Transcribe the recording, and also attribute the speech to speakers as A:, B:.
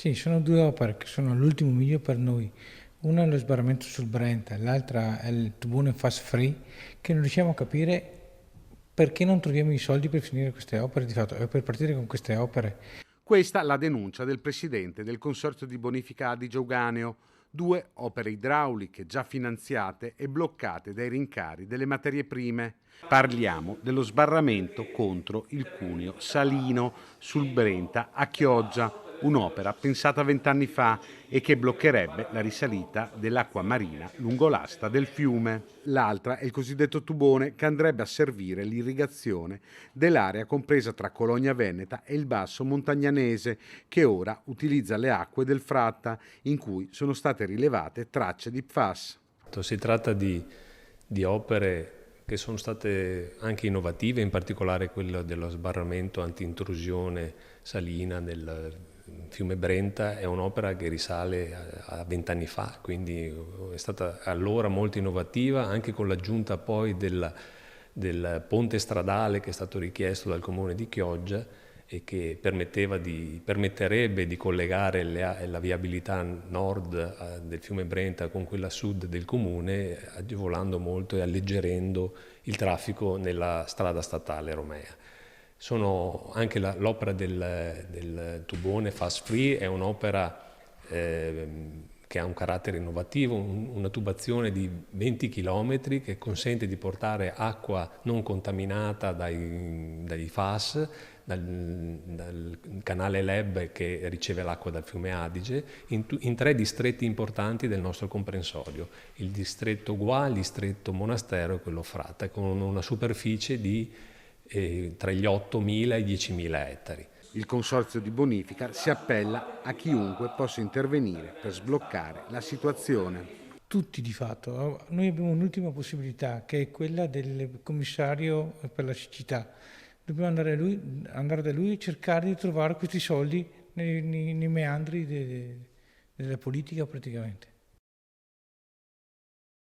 A: Sì, sono due opere che sono all'ultimo miglio per noi. Una è lo sbarramento sul Brenta, l'altra è il tubone fast free, che non riusciamo a capire perché non troviamo i soldi per finire queste opere, di fatto, e per partire con queste opere.
B: Questa la denuncia del presidente del Consorzio di Bonifica Adige-Euganeo, 2 opere idrauliche già finanziate e bloccate dai rincari delle materie prime. Parliamo dello sbarramento contro il cuneo salino sul Brenta a Chioggia, un'opera pensata 20 anni fa e che bloccherebbe la risalita dell'acqua marina lungo l'asta del fiume. L'altra è il cosiddetto tubone che andrebbe a servire l'irrigazione dell'area compresa tra Cologna Veneta e il Basso Montagnanese, che ora utilizza le acque del Fratta, in cui sono state rilevate tracce di PFAS.
C: Si tratta di opere che sono state anche innovative, in particolare quella dello sbarramento anti-intrusione salina del fiume Brenta. È un'opera che risale a 20 anni fa, quindi è stata allora molto innovativa, anche con l'aggiunta poi del ponte stradale che è stato richiesto dal comune di Chioggia e che permetterebbe di collegare la viabilità nord del fiume Brenta con quella sud del comune, agevolando molto e alleggerendo il traffico nella strada statale romea. Anche l'opera del tubone fast free è un'opera che ha un carattere innovativo, una tubazione di 20 km che consente di portare acqua non contaminata dai FAS, dal canale Leb che riceve l'acqua dal fiume Adige, in 3 distretti importanti del nostro comprensorio, il distretto Gua, il distretto Monastero e quello Fratta, con una superficie di tra gli 8.000 e i 10.000 ettari.
B: Il Consorzio di Bonifica si appella a chiunque possa intervenire per sbloccare la situazione.
A: Tutti di fatto. Noi abbiamo un'ultima possibilità che è quella del commissario per la siccità. Dobbiamo andare da lui e cercare di trovare questi soldi nei meandri della politica praticamente.